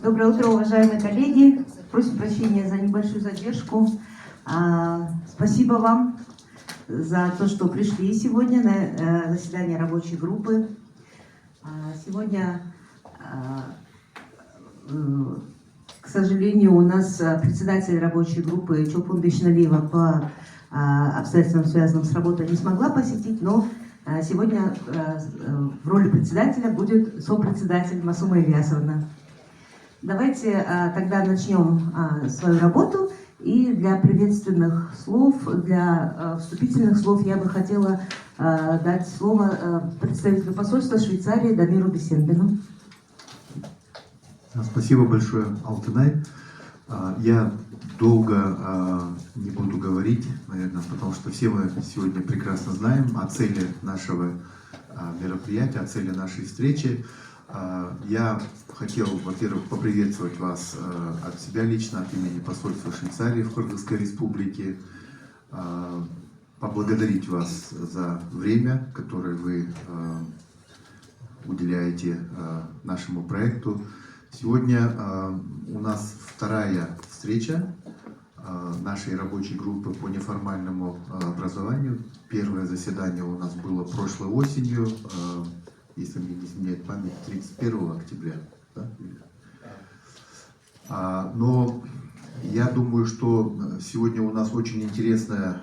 Доброе утро, уважаемые коллеги. Просим прощения за небольшую задержку. Спасибо вам за то, что пришли сегодня на заседание рабочей группы. Сегодня, к сожалению, у нас председатель рабочей группы Чолпон Бишналиева по обстоятельствам, связанным с работой, не смогла посетить, но сегодня в роли председателя будет сопредседатель Масума Ильясовна. Давайте тогда начнем свою работу. И для приветственных слов, для вступительных слов я бы хотела дать слово представителю посольства Швейцарии Дамиру Бесенбину. Спасибо большое, Алтынай. Я долго не буду говорить, наверное, потому что все мы сегодня прекрасно знаем о цели нашего мероприятия, о цели нашей встречи. Я хотел, во-первых, поприветствовать вас от себя лично, от имени посольства Швейцарии в Кыргызской Республике, поблагодарить вас за время, которое вы уделяете нашему проекту. Сегодня у нас вторая встреча нашей рабочей группы по неформальному образованию. Первое заседание у нас было прошлой осенью, если мне не изменяет память, 31 октября. Да? Но я думаю, что сегодня у нас очень интересная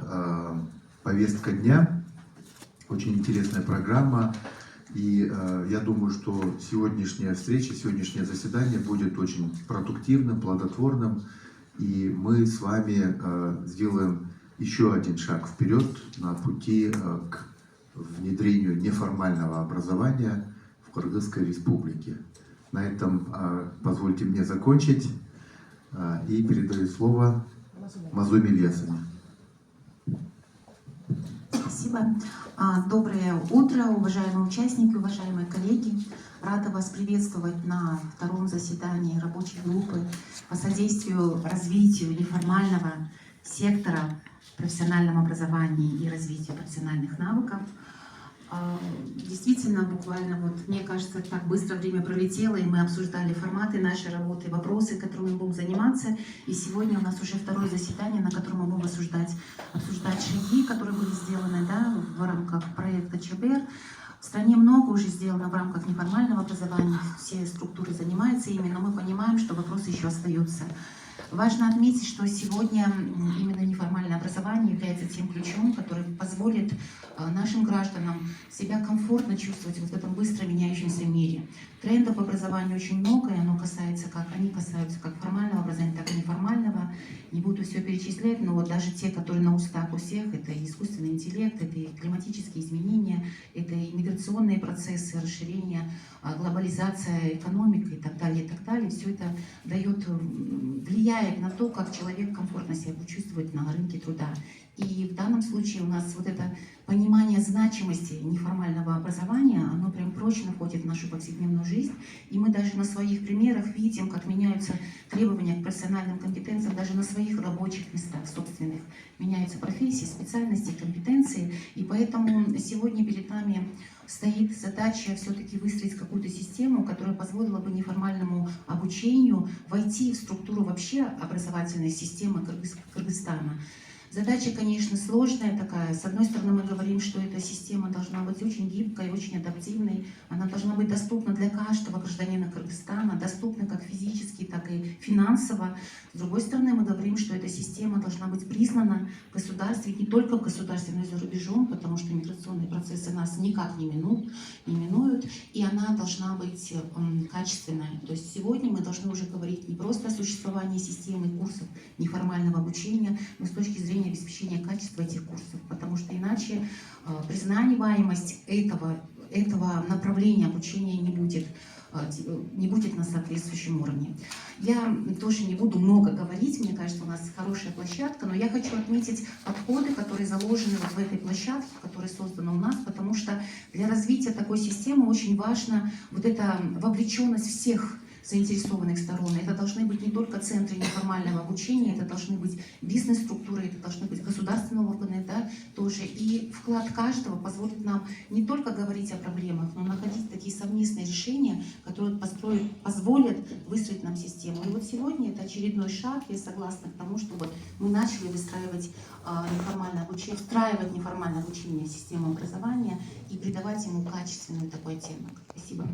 повестка дня, очень интересная программа. И я думаю, что сегодняшняя встреча, сегодняшнее заседание будет очень продуктивным, плодотворным. И мы с вами сделаем еще один шаг вперед на пути к внедрению неформального образования в Кыргызской Республике. На этом позвольте мне закончить и передаю слово Мазуме Ильясовне. Спасибо. Доброе утро, уважаемые участники, уважаемые коллеги. Рада вас приветствовать на втором заседании рабочей группы по содействию развитию неформального сектора в профессиональном образовании и развитию профессиональных навыков. Действительно, буквально, мне кажется, так быстро время пролетело, и мы обсуждали форматы нашей работы, вопросы, которыми мы будем заниматься. И сегодня у нас уже второе заседание, на котором мы будем обсуждать шаги, которые были сделаны в рамках проекта ЧБР. В стране много уже сделано в рамках неформального образования, все структуры занимаются ими, но мы понимаем, что вопросы еще остаются. Важно отметить, что сегодня именно неформальное образование является тем ключом, который позволит нашим гражданам себя комфортно чувствовать в этом быстро меняющемся мире. Трендов в образовании очень много, и они касаются как формального образования, так и неформального. Не буду все перечислять, но даже те, которые на устах у всех, это и искусственный интеллект, это и климатические изменения, это и миграционные процессы, расширение, глобализация экономики и так далее, все это влияет на то, как человек комфортно себя чувствует на рынке труда. И в данном случае у нас это понимание значимости неформального образования, оно прям прочно входит в нашу повседневную жизнь. И мы даже на своих примерах видим, как меняются требования к профессиональным компетенциям, даже на своих рабочих местах собственных. Меняются профессии, специальности, компетенции. И поэтому сегодня перед нами стоит задача все-таки выстроить какую-то систему, которая позволила бы неформальному обучению войти в структуру вообще образовательной системы Кыргызстана. Задача, конечно, сложная такая. С одной стороны, мы говорим, что эта система должна быть очень гибкой, очень адаптивной. Она должна быть доступна для каждого гражданина Кыргызстана, доступна как физически, так и финансово. С другой стороны, мы говорим, что эта система должна быть признана в государстве, не только в государстве, но и за рубежом, потому что миграционные процессы нас никак не минуют, и она должна быть качественная. То есть сегодня мы должны уже говорить не просто о существовании системы курсов неформального обучения, но с точки зрения обеспечения качества этих курсов, потому что иначе признаваемость этого направления обучения не будет на соответствующем уровне. Я тоже не буду много говорить, мне кажется, у нас хорошая площадка, но я хочу отметить подходы, которые заложены в этой площадке, которая создана у нас, потому что для развития такой системы очень важна эта вовлеченность всех заинтересованных сторон. Это должны быть не только центры неформального обучения, это должны быть бизнес-структуры, это должны быть государственные органы, да, тоже. И вклад каждого позволит нам не только говорить о проблемах, но находить такие совместные решения, которые позволят выстроить нам систему. И вот сегодня это очередной шаг, я согласна к тому, чтобы мы начали выстраивать неформальное обучение, встраивать неформальное обучение в систему образования и придавать ему качественный такой оттенок. Спасибо.